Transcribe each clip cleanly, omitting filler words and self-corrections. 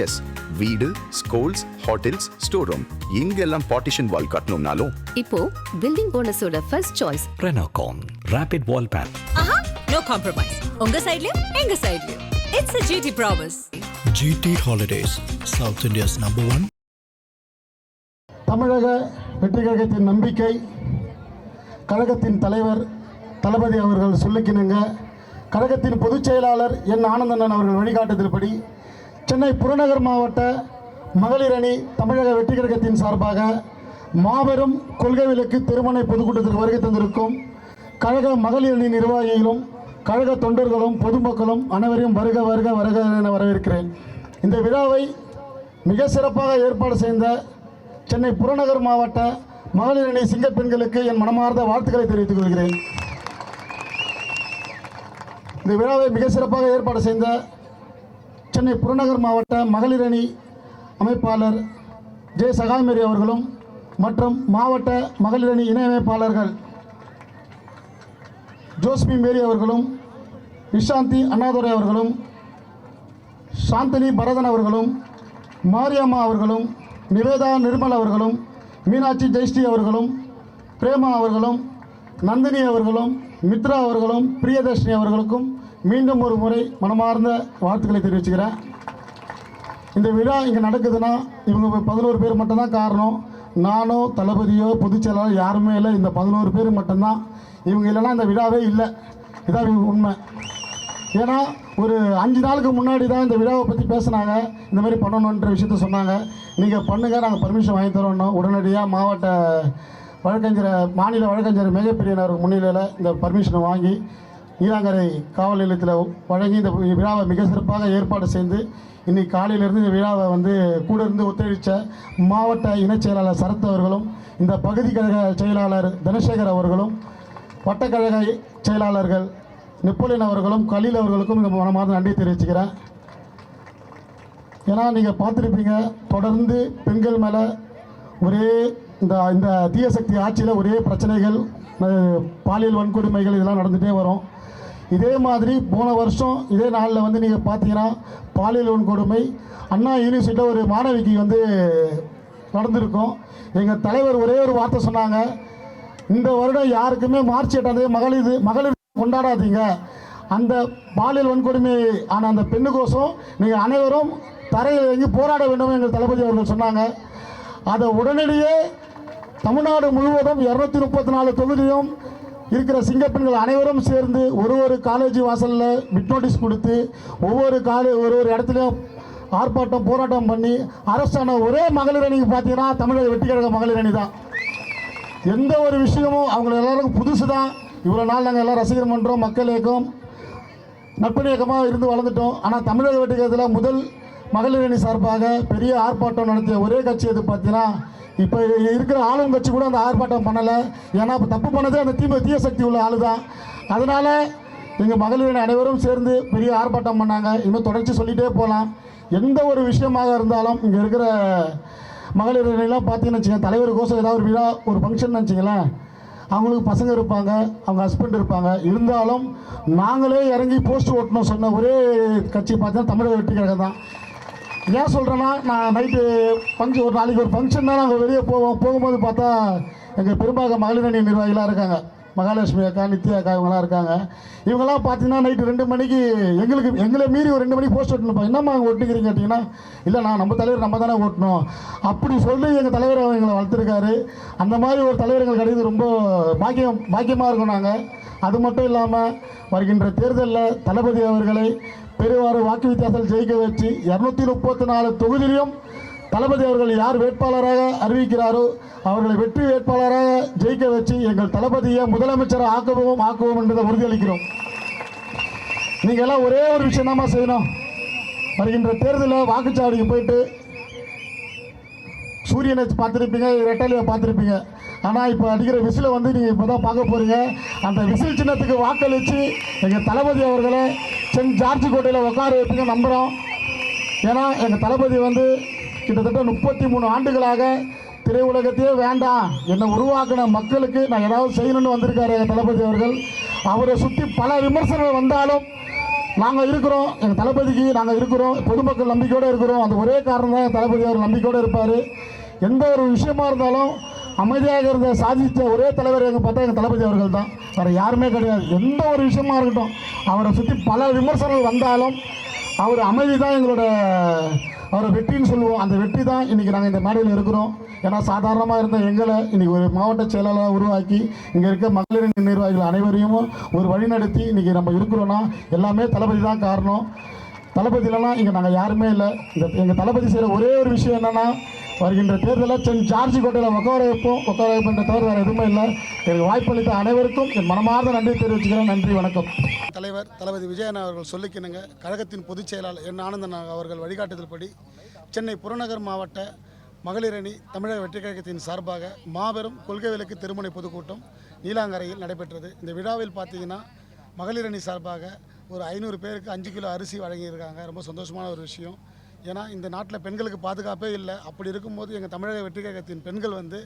S, வீடு, schools, hotels, store room இங்கெல்லாம் partition wall கட்டணும்னாலும் இப்போ பில்டிங் ஓனர்ஸோட first choice Renocon Rapid Wall Pan. No compromise. உங்க சைடுலயும் எங்க சைடுலயும். It's a GT promise. GT Holidays, South India's #1. தமிழக வெற்றி கழகத்தின் நம்பிக்கை, கழகத்தின் தலைவர் தளபதி அவர்கள் சொல்லிக்கினுங்க, கழகத்தின் பொதுச் செயலாளர் என் ஆனந்தண்ணன் அவர்கள் வழிகாட்டுதல்படி சென்னை புறநகர் மாவட்ட மகளிர் அணி தமிழக வெற்றி கழகத்தின் சார்பாக மாபெரும் கொள்கை விளக்கு திருமண பொதுக்கூட்டத்திற்கு வருகை தந்திருக்கும் கழக மகளிர் அணி நிர்வாகிகளும் கழக தொண்டர்களும் பொதுமக்களும் அனைவரையும் வருக வருக வருக என வரவேற்கிறேன். இந்த விழாவை மிக சிறப்பாக ஏற்பாடு செய்த சென்னை புறநகர் மாவட்ட மகளிர் அணி சிங்கப்பெண்களுக்கு என் மனமார்ந்த வாழ்த்துக்களை தெரிவித்துக் கொள்கிறேன். இந்த விழாவை மிக சிறப்பாக ஏற்பாடு செய்த சென்னை புறநகர் மாவட்ட மகளிர் அணி அமைப்பாளர் ஜே சகாமேரி அவர்களும் மற்றும் மாவட்ட மகளிர் அணி இணை அமைப்பாளர்கள் ஜோஸ்மி மேரி அவர்களும், நிஷாந்தி அண்ணாதுரை அவர்களும், சாந்தினி பரதன் அவர்களும், மாரியம்மா அவர்களும், நிவேதா நிர்மல் அவர்களும், மீனாட்சி ஜெயஸ்ரீ அவர்களும், பிரேமா அவர்களும், நந்தினி அவர்களும், மித்ரா அவர்களும், பிரியதர்ஷினி அவர்களுக்கும் மீண்டும் ஒரு முறை மனமார்ந்த வாழ்த்துக்களை தெரிவிச்சுக்கிறேன். இந்த விழா இங்கே நடக்குதுன்னா இவங்க 11 பேர் மட்டும்தான் காரணம். நானோ தளபதியோ பொதுச் செயலாளர் யாருமே இல்லை. இந்த 11 பேர் மட்டும்தான். இவங்க இல்லைன்னா இந்த விழாவே இல்லை. இதான் உண்மை. ஏன்னா ஒரு 5 நாளுக்கு முன்னாடி தான் இந்த விழாவை பற்றி பேசினாங்க. இந்த மாதிரி பண்ணணுன்ற விஷயத்த சொன்னாங்க. நீங்கள் பண்ணுங்கள், நாங்கள் பர்மிஷன் வாங்கி தரோம். உடனடியாக மாவட்ட மாநில வழக்கறிஞர் மிகப்பெரியனர் முன்னிலையில் இந்த பர்மிஷனை வாங்கி நீலாங்கரை காவல் நிலையத்தில் வழங்கி இந்த விழாவை மிக சிறப்பாக ஏற்பாடு செய்து இன்றைக்கி காலையிலேருந்து இந்த விழாவை கூட இருந்து ஒத்துழைத்த மாவட்ட இணைச் செயலாளர் சரத் அவர்களும், இந்த பகுதி கழக செயலாளர் தனசேகர் அவர்களும், வட்டக்கழக செயலாளர்கள் நெப்போலியன் அவர்களும் கலீல் அவர்களுக்கும் இந்த மனமார்ந்த நன்றி தெரிவிச்சுக்கிறேன். ஏன்னா நீங்கள் பார்த்துருப்பீங்க, தொடர்ந்து பெண்கள் மேலே ஒரே இந்த தீய சக்தி ஆட்சியில் ஒரே பிரச்சனைகள், பாலியல் வன்கொடுமைகள் இதெல்லாம் நடந்துகிட்டே வரும். இதே மாதிரி போன வருஷம் இதே நாளில் நீங்கள் பார்த்தீங்கன்னா பாலியல் வன்கொடுமை அண்ணா யூனிவர்சிட்டியில் ஒரு மாணவிக்கு நடந்திருக்கும். எங்கள் தலைவர் ஒரே ஒரு வார்த்தை சொன்னாங்க, இந்த வருடம் யாருக்குமே மார்ச் 8 மகளிர் கொண்டாடாதீங்க. அந்த பாலியல் வன்கொடுமை ஆன அந்த பெண்ணுக்கோசம் நீங்கள் அனைவரும் தரையில் இறங்கி போராட வேண்டும் எங்கள் தளபதி அவர்கள் சொன்னாங்க. அதை உடனடியே தமிழ்நாடு முழுவதும் 234 தொகுதியும் இருக்கிற சிங்கப்பெண்கள் அனைவரும் சேர்ந்து ஒரு காலேஜ் வாசலில் பிட் நோட்டீஸ் கொடுத்து ஒவ்வொரு இடத்துலையும் ஆர்ப்பாட்டம் போராட்டம் பண்ணி அரசான ஒரே மகளிர் அணிக்கு பார்த்தீங்கன்னா தமிழக வெற்றி கழக மகளிர் அணி தான். எந்த ஒரு விஷயமும் அவங்க எல்லாருக்கும் புதுசு தான். இவ்வளோ நாள் நாங்கள் எல்லாம் ரசிகர் மன்றம், மக்கள் இயக்கம், நட்பணி இயக்கமாக இருந்து வளர்ந்துட்டோம். ஆனால் தமிழக வெற்றி கழகத்தில் முதல் மகளிர் அணி சார்பாக பெரிய ஆர்ப்பாட்டம் நடத்திய ஒரே கட்சி எது பார்த்தீங்கன்னா இப்போ இருக்கிற ஆளும் கட்சி கூட அந்த ஆர்ப்பாட்டம் பண்ணலை. ஏன்னா இப்போ தப்பு பண்ணதே அந்த தீய சக்தி உள்ள ஆளு தான். அதனால் எங்கள் மகளிர் அணி அனைவரும் சேர்ந்து பெரிய ஆர்ப்பாட்டம் பண்ணாங்க. இன்னும் தொடர்ச்சி சொல்லிகிட்டே போகலாம். எந்த ஒரு விஷயமாக இருந்தாலும் இங்கே இருக்கிற மகளிர் அணிலாம் பார்த்தீங்கன்னு வச்சுக்கோங்க, தலைவருக்கோசம் ஏதாவது ஒரு விழா ஒரு ஃபங்க்ஷன் வச்சிங்களேன், அவங்களுக்கு பசங்க இருப்பாங்க, அவங்க ஹஸ்பண்ட் இருப்பாங்க. இருந்தாலும் நாங்களே இறங்கி போஸ்ட் ஓட்டணும் சொன்ன ஒரே கட்சி பார்த்தீங்கன்னா தமிழக வெற்றி கழகம் தான். ஏன் சொல்கிறேன்னா, நான் நைட்டு ஒரு நாளைக்கு ஒரு ஃபங்க்ஷன் தான் நாங்கள் வெளியே போகும்போது பார்த்தா எங்கள் பெரும்பாக மகளிர் அணி நிர்வாகிகளாக இருக்காங்க. மகாலட்சுமி அக்கா, நித்யா அக்கா இவங்களாம் இருக்காங்க. இவங்கெல்லாம் பார்த்தீங்கன்னா நைட்டு 2 மணிக்கு எங்களை மீறி ஒரு 2 மணிக்கு போஸ்ட் ஓட்டணும். என்னம்மா அங்கே ஒட்டுக்கிறீங்க கேட்டிங்கன்னா, இல்லைண்ணா நம்ம தலைவர் நம்ம தானே ஓட்டணும் அப்படி சொல்லி எங்கள் தலைவர் எங்களை வளர்த்துருக்காரு. அந்த மாதிரி ஒரு தலைவர் எங்களுக்கு கிடையாது ரொம்ப பாக்கியமாக இருக்கும். நாங்கள் அது மட்டும் இல்லாமல் வருகின்ற தேர்தலில் தளபதி அவர்களை பெருவாறு வாக்கு வித்தியாசத்தில் ஜெயிக்க வச்சு 234 தொகுதியிலும் தளபதி அவர்கள் யார் வேட்பாளராக அறிவிக்கிறாரோ அவர்களை வெற்றி வேட்பாளராக ஜெயிக்க வச்சு எங்கள் தளபதியை முதலமைச்சரை ஆக்குவோம் என்பதை உறுதியளிக்கிறோம். நீங்கள் எல்லாம் ஒரே ஒரு விஷயம் தான் செய்யணும். வருகின்ற தேர்தலில் வாக்குச்சாவடிக்கு போயிட்டு சூரியனை பார்த்துருப்பீங்க, ரெட்டலையை பார்த்துருப்பீங்க. ஆனால் இப்போ அடிக்கிற விசிலை நீங்கள் இப்போ தான் பார்க்க போகிறீங்க. அந்த விசில் சின்னத்துக்கு வாக்களித்து எங்கள் தளபதி அவர்களை சென்ட் ஜார்ஜ் கோட்டையில் உட்கார வைப்பீங்க நம்புகிறோம். ஏன்னா எங்கள் தளபதி கிட்டத்தட்ட 33 ஆண்டுகளாக திரையுலகத்தையே வேண்டாம், என்னை உருவாக்கின மக்களுக்கு நான் ஏதாவது செய்யணும்னு வந்திருக்காரு எங்கள் தளபதி அவர்கள். அவரை சுற்றி பல விமர்சனங்கள் வந்தாலும் நாங்கள் இருக்கிறோம், எங்கள் தளபதிக்கு நாங்கள் இருக்கிறோம், பொதுமக்கள் நம்பிக்கையோடு இருக்கிறோம். அந்த ஒரே காரணம் தான் என் தளபதி அவர் நம்பிக்கையோடு இருப்பார். எந்த ஒரு விஷயமா இருந்தாலும் அமைதியாக இருந்த சாதித்த ஒரே தலைவர் எங்கள் பார்த்தா எங்கள் தளபதி அவர்கள் தான், வேறு யாருமே கிடையாது. எந்த ஒரு விஷயமா இருக்கட்டும், அவரை சுற்றி பல விமர்சனங்கள் வந்தாலும் அவர் அமைதி தான் எங்களோட அவரை வெற்றின்னு சொல்லுவோம். அந்த வெற்றி தான் இன்றைக்கி நாங்கள் இந்த மேடையில் இருக்கிறோம். ஏன்னா சாதாரணமாக இருந்த எங்களை இன்றைக்கி ஒரு மாவட்ட செயலாளராக உருவாக்கி இங்கே இருக்க மகளிர் நிர்வாகிகள் அனைவரையும் ஒரு வழிநடத்தி இன்றைக்கி நம்ம இருக்கிறோன்னா எல்லாமே தளபதி தான் காரணம். தளபதி இல்லைன்னா இங்கே நாங்கள் யாருமே இல்லை. எங்கள் தளபதி செய்கிற ஒரே ஒரு விஷயம் என்னென்னா, வருகின்ற தேர்தலில் சென்ட் ஜார்ஜ் கோட்டையில் உட்கார வைப்போன்ற தவிர வேறு எதுவுமே இல்லை. எனக்கு வாய்ப்பளித்த அனைவருக்கும் என் மனமார்ந்த நன்றி தெரிவிச்சுக்கிறேன். நன்றி, வணக்கம். தலைவர் தளபதி விஜயன் அவர்கள் சொல்லிக்கினுங்க கழகத்தின் பொதுச் செயலாளர் என் ஆனந்தன் அவர்கள் வழிகாட்டுதல்படி சென்னை புறநகர் மாவட்ட மகளிர் அணி தமிழக வெற்றி கழகத்தின் சார்பாக மாபெரும் கொள்கை விளக்கு திருமுனை பொதுக்கூட்டம் நீலாங்கரையில் நடைபெற்றது. இந்த விழாவில் பார்த்தீங்கன்னா மகளிர் அணி சார்பாக ஒரு 500 பேருக்கு 5 கிலோ அரிசி வழங்கியிருக்காங்க. ரொம்ப சந்தோஷமான ஒரு விஷயம். ஏன்னா இந்த நாட்டில் பெண்களுக்கு பாதுகாப்பே இல்லை. அப்படி இருக்கும்போது எங்கள் தமிழக வெற்றி கழகத்தின் பெண்கள் வந்து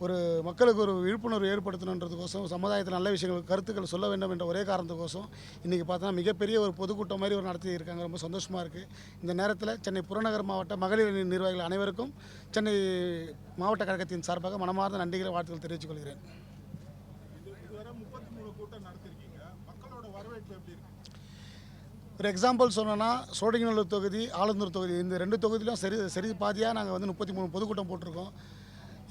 ஒரு மக்களுக்கு ஒரு விழிப்புணர்வு ஏற்படுத்தணுன்றதுக்கோசம், சமுதாயத்தில் நல்ல விஷயங்கள் கருத்துக்கள் சொல்ல வேண்டும் என்ற ஒரே காரணத்துக்கோசம் இன்றைக்கி பார்த்தா மிகப்பெரிய ஒரு பொதுக்கூட்டம் மாதிரி ஒரு நடத்தி இருக்காங்க. ரொம்ப சந்தோஷமாக இருக்குது. இந்த நேரத்தில் சென்னை புறநகர் மாவட்ட மகளிர் அணி நிர்வாகிகள் அனைவருக்கும் சென்னை மாவட்ட கழகத்தின் சார்பாக மனமார்ந்த நன்றிகளை வாழ்த்துக்கள் தெரிவித்துக் கொள்கிறேன். ஒரு எக்ஸாம்பிள் சொன்னோன்னா சோழிங்கநல்லூர் தொகுதி, ஆலந்தூர் தொகுதி, இந்த 2 தொகுதியிலும் சரி பாதியாக நாங்கள் வந்து 33 பொதுக்கூட்டம் போட்டிருக்கோம்.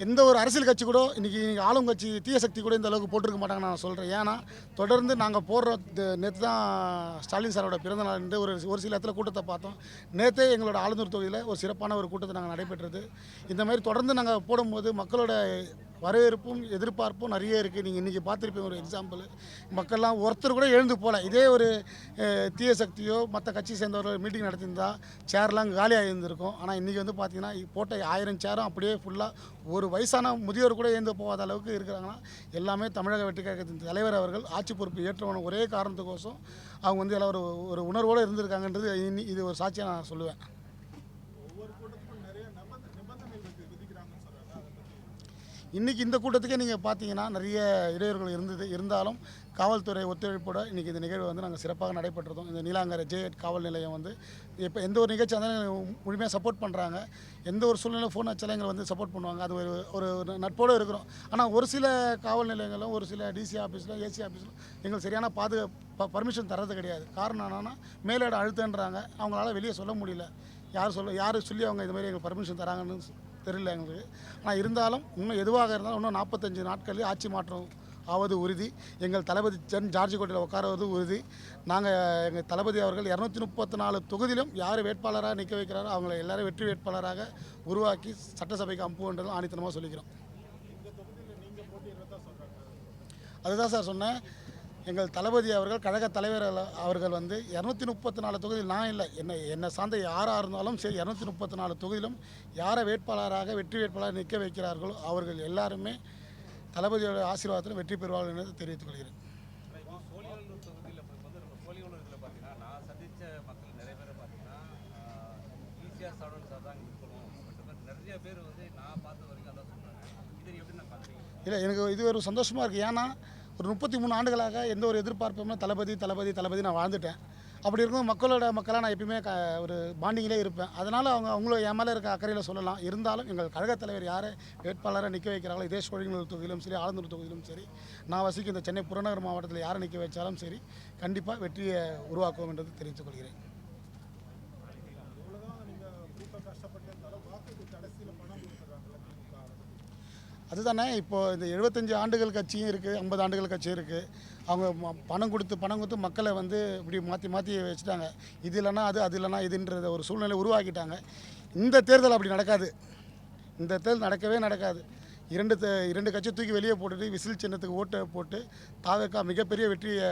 எந்த ஒரு அரசியல் கட்சி கூட இன்றைக்கி ஆளும் கட்சி தீய சக்தி கூட இந்த அளவுக்கு போட்டிருக்க மாட்டாங்கன்னு நான் சொல்கிறேன். ஏன்னா தொடர்ந்து நாங்கள் போடுற நேற்று தான் ஸ்டாலின் சாரோட பிறந்த நாள் என்று ஒரு சில இடத்துல கூட்டத்தை பார்த்தோம். நேற்றே எங்களோட ஆலந்தூர் தொகுதியில் ஒரு சிறப்பான ஒரு கூட்டத்தை நாங்கள் நடைபெற்றது. இந்த மாதிரி தொடர்ந்து நாங்கள் போடும்போது மக்களோட வரவேற்பும் எதிர்பார்ப்பும் நிறைய இருக்குது. நீங்கள் இன்றைக்கி பார்த்துருப்பீங்க ஒரு எக்ஸாம்பிள், மக்கள்லாம் ஒருத்தர் கூட எழுந்து போகல. இதே ஒரு தீய சக்தியோ மற்ற கட்சி சேர்ந்தவர்கள் மீட்டிங் நடத்தியிருந்தா சேர்லாம் காலியாக இருந்திருக்கும். ஆனால் இன்றைக்கி வந்து பார்த்திங்கன்னா போட்ட 1000 சேரும் அப்படியே ஃபுல்லாக ஒரு வயசான முதியோர் கூட எழுந்து போகாத அளவுக்கு இருக்கிறாங்கன்னா எல்லாமே தமிழக வெற்றி கழகத்தின் தலைவர் அவர்கள் ஆட்சி பொறுப்பு ஏற்றவன ஒரே காரணத்துக்கோசம் அவங்க வந்து எல்லாம் ஒரு உணர்வோடு இருந்திருக்காங்கன்றது இது ஒரு சாட்சியாக நான் சொல்லுவேன். இன்றைக்கி இந்த கூட்டத்துக்கே நீங்கள் பார்த்தீங்கன்னா நிறைய இடையூறுகள் இருந்தாலும் காவல்துறை ஒத்துழைப்போடு இன்றைக்கி இந்த நிகழ்வு வந்து நாங்கள் சிறப்பாக நடைபெற்றதும். இந்த நீலாங்கரை J8 காவல் நிலையம் வந்து இப்போ எந்த ஒரு நிகழ்ச்சி இருந்தாலும் முழுமையாக சப்போர்ட் பண்ணுறாங்க. எந்த ஒரு சூழ்நிலை ஃபோன் வச்சாலும் எங்களை வந்து சப்போர்ட் பண்ணுவாங்க. அது ஒரு நட்போடு இருக்கிறோம். ஆனால் ஒரு சில காவல் நிலையங்களும் ஒரு சில டிசி ஆஃபீஸில் ஏசி ஆஃபீஸில் எங்களுக்கு சரியான பர்மிஷன் தரது கிடையாது. காரணம் என்னென்னா மேலிட அழுத்தன்றாங்க. அவங்களால வெளியே சொல்ல முடியல. யார் சொல்லி அவங்க இது மாதிரி எங்களுக்கு பர்மிஷன் தராங்கன்னு தெரியல எங்களுக்கு. ஆனால் இருந்தாலும் இன்னும் எதுவாக இருந்தாலும் இன்னும் 45 நாட்களில் ஆட்சி மாற்றம் ஆவது உறுதி. எங்கள் தளபதி சென்ட் ஜார்ஜ் கோட்டையில் உட்காருவது உறுதி. எங்கள் தளபதி அவர்கள் 234 தொகுதியிலும் யார் வேட்பாளராக நிற்க வைக்கிறாரோ அவங்கள எல்லாரும் வெற்றி வேட்பாளராக உருவாக்கி சட்டசபைக்கு அனுப்புவோன்றதும் ஆணித்தனமாக சொல்லிக்கிறோம். அதுதான் சார் சொன்னேன். எங்கள் தளபதி அவர்கள் கழக தலைவர் அவர்கள் வந்து 234 தொகுதியில் நான் இல்லை, என்னை சார்ந்த யாராக இருந்தாலும் சரி 234 தொகுதியிலும் யாரை வேட்பாளராக வெற்றி வேட்பாளராக நிற்க வைக்கிறார்களோ அவர்கள் எல்லாருமே தளபதியோட ஆசீர்வாதத்தில் வெற்றி பெறுவார்கள் என்று தெரிவித்துக் கொள்கிறேன். இல்லை, எனக்கு இது ஒரு சந்தோஷமாக இருக்குது. ஏன்னா ஒரு 33 ஆண்டுகளாக எந்த ஒரு எதிர்பார்ப்புமே தளபதி நான் வாழ்ந்துட்டேன். அப்படி இருக்கும் மக்களாக நான் எப்பயுமே ஒரு பாண்டிங்கிலே இருப்பேன். அதனால் அவங்களும் என் மேலே இருக்க அக்கறையில் சொல்லலாம். இருந்தாலும் எங்கள் கழகத் தலைவர் யாரை வேட்பாளராக நிற்க வைக்கிறாங்களோ இதே சோழிங்கநல்லூர் தொகுதியிலும் சரி ஆலந்தூர் தொகுதியிலும் சரி நான் வசிக்கும் இந்த சென்னை புறநகர் மாவட்டத்தில் யாரை நிற்க வச்சாலும் சரி கண்டிப்பாக வெற்றியை உருவாக்குவோம் என்றது தெரிவித்துக் கொள்கிறேன். அதுதானே இப்போது இந்த 75 ஆண்டுகள் கட்சியும் இருக்குது, 50 ஆண்டுகள் கட்சியும் இருக்குது. அவங்க பணம் கொடுத்து மக்களை வந்து இப்படி மாற்றி வச்சுட்டாங்க. இது இல்லைன்னா அது இல்லைன்னா இதுன்றத ஒரு சூழ்நிலை உருவாக்கிட்டாங்க. இந்த தேர்தல் அப்படி நடக்காது. இந்த தேர்தல் நடக்கவே நடக்காது. இரண்டு கட்சியை தூக்கி வெளியே போட்டுட்டு விசில் சின்னத்துக்கு ஓட்டை போட்டு தாவேக்கா மிகப்பெரிய வெற்றியை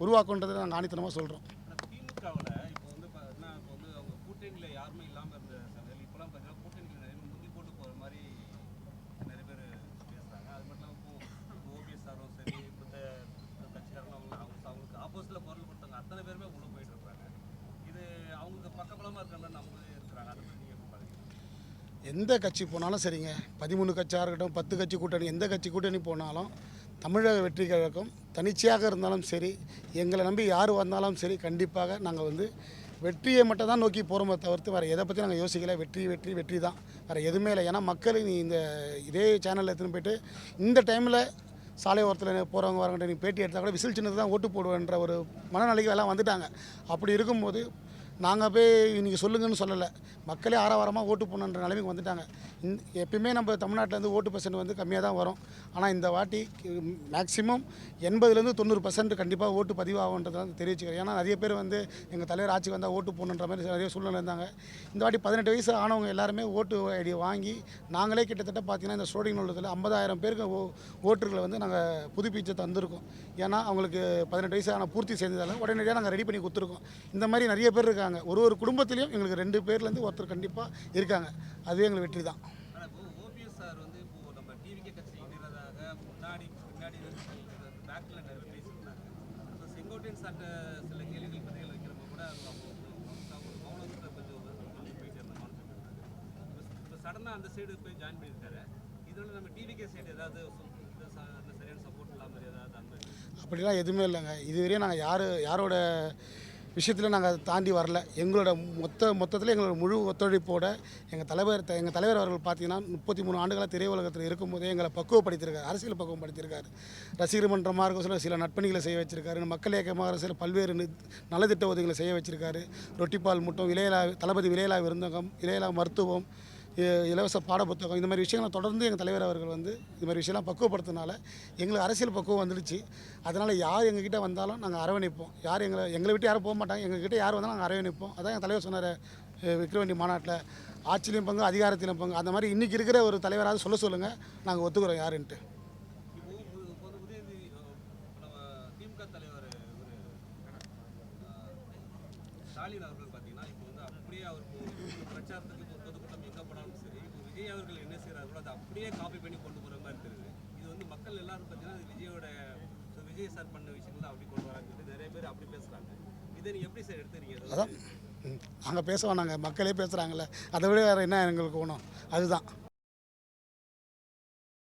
உருவாக்குன்றதை நாங்கள் ஆணித்தனமாக சொல்கிறோம். எந்த கட்சி போனாலும் சரிங்க, 13 கட்சியாக இருக்கட்டும், 10 கட்சி கூட்டணி, எந்த கட்சி கூட்டணி போனாலும் தமிழக வெற்றி கழகம் தனிச்சையாக இருந்தாலும் சரி, எங்களை நம்பி யார் வந்தாலும் சரி, கண்டிப்பாக நாங்கள் வந்து வெற்றியை மட்டும் தான் நோக்கி போகிறோமே தவிர்த்து வேறு எதை பற்றி நாங்கள் யோசிக்கல. வெற்றி வெற்றி வெற்றி தான், வேறு எதுவுமே இல்லை. ஏன்னா மக்கள் நீ இந்த இதே சேனலில் எடுத்துன்னு போயிட்டு இந்த டைமில் சாலை ஓரத்தில் போகிறவங்க வரவங்க நீ பேட்டி எடுத்தால் கூட விசில் சின்னது தான் ஓட்டு போடுவேன்ற ஒரு மனநிலைக்கு எல்லாம் வந்துட்டாங்க. அப்படி இருக்கும்போது நாங்கள் போய் இன்றைக்கி சொல்லுங்கன்னு சொல்லலை, மக்களே ஆரவாரமாக ஓட்டு போடணுன்ற நிலைமைக்கு வந்துட்டாங்க. எப்பயுமே நம்ம தமிழ்நாட்டில் வந்து ஓட்டு பர்சன்ட் வந்து கம்மியாக தான் வரும். ஆனால் இந்த வாட்டி மேக்ஸிமம் 80% 90% கண்டிப்பாக ஓட்டு பதிவாகுன்றதை வந்து தெரிவிச்சுக்கிறேன். ஏன்னா நிறைய பேர் வந்து எங்கள் தலைவர் ஆட்சிக்கு வந்தால் ஓட்டு போடணுன்ற மாதிரி நிறைய சூழ்நிலை இருந்தாங்க. இந்த வாட்டி 18 வயசு ஆனவங்க எல்லாருமே ஓட்டு ஐடி வாங்கி நாங்களே கிட்டத்தட்ட பார்த்தீங்கன்னா இந்த ஸ்டோடிங் நூலகத்தில் 50,000 பேருக்கு ஓட்டுகளை வந்து நாங்கள் புதுப்பிச்சு தந்திருக்கோம். ஏன்னா அவங்களுக்கு 18 வயசு ஆனால் பூர்த்தி செய்ததால் உடனடியாக நாங்கள் ரெடி பண்ணி கொடுத்துருக்கோம். இந்த மாதிரி நிறைய பேர் இருக்காங்க. ஒரு குடும்பத்திலையும் எங்களுக்கு 2 பேர்லேருந்து ஒருத்தர் கண்டிப்பாக இருக்காங்க. அதுவே எங்களுக்கு வெற்றி தான். ஓபிஎஸ் சார் வந்து இப்போ நம்ம டிவிகே கட்சி இணைறதாக முன்னாடி பின்னாடி பேக்கில் நிறைய பேசியிருந்தாங்க. இப்போ செங்கோட்டையன் சார்ட்ட சில கேள்விகள் பதில் வைக்கிறப்ப கூட ஒரு மௌனத்தை கொஞ்சம் போயிட்டு இருந்த இப்போ சடனாக அந்த சைடு போய் ஜாயின் பண்ணியிருக்காரு. இதனால நம்ம டிவிகே சைடு ஏதாவது சரியான சப்போர்ட் இல்லாமல் ஏதாவது அந்த அப்படிலாம் எதுவுமே இல்லைங்க. இதுவரையும் நாங்கள் யாரோட விஷயத்தில் நாங்கள் தாண்டி வரல. எங்களோட மொத்தத்தில் எங்களோட முழு ஒத்துழைப்போட எங்கள் தலைவர் அவர்கள் பார்த்தீங்கன்னா 33 ஆண்டுகளாக திரையுலகத்தில் இருக்கும்போதே எங்களை பக்குவப்படுத்தியிருக்காரு, அரசியல் பக்குவப்படுத்தியிருக்காரு. ரசிகர் மன்றமாக இருக்க சில நட்பணிகளை செய்ய வச்சிருக்காரு. மக்கள் இயக்கமாக சில பல்வேறு நலத்திட்ட உதவிகளை செய்ய வச்சிருக்காரு. ரொட்டிப்பால் முட்டம், தளபதி விலையில்லா விருந்தகம், இளையலா மருத்துவம், இலவச பாடப்புத்தகம், இந்த மாதிரி விஷயங்களை தொடர்ந்து எங்கள் தலைவர் அவர்கள் வந்து இது மாதிரி விஷயம்லாம் பக்குவப்படுத்தினால எங்களுக்கு அரசியல் பக்குவம் வந்துடுச்சு. அதனால் யார் எங்ககிட்ட வந்தாலும் நாங்கள் அரவணைப்போம். யார் எங்களை விட்டு யாரும் போக மாட்டாங்க. எங்ககிட்ட யார் வந்தாலும் நாங்கள் அரவணைப்போம். அதான் எங்கள் தலைவர் சொன்னார் விக்கிரவாண்டி மாநாட்டில், ஆட்சியிலையும் பங்கு அதிகாரத்திலும் பங்கு. அந்த மாதிரி இன்றைக்கி இருக்கிற ஒரு தலைவராக சொல்லுங்கள், நாங்கள் ஒத்துக்கிறோம் யாருன்ட்டு. திமுக தலைவர் ஸ்டாலின் அவர்கள் பார்த்தீங்கன்னா இப்போ வந்து அப்படியே அவர் பிரச்சாரத்துக்கு பொதுக்கூட்டம் எங்கே போனாலும் சரி, விஜய் அவர்கள் என்ன செய்கிறார்களோ அதை அப்படியே காப்பி பண்ணி கொண்டு போகிற மாதிரி இருக்குது. இது வந்து மக்கள் எல்லாரும் பார்த்தீங்கன்னா விஜய் சார் பண்ண விஷயங்கள் அப்படி கொண்டு வராங்க, நிறைய பேர் அப்படி பேசுகிறாங்க. இதை நீங்கள் எப்படி சார் எடுத்துக்கிறீங்க? அதான் நாங்கள் பேசுவோம், நாங்கள் மக்களே பேசுகிறாங்களே, அதை விட வேறு என்ன எங்களுக்கு வேணும்? அதுதான்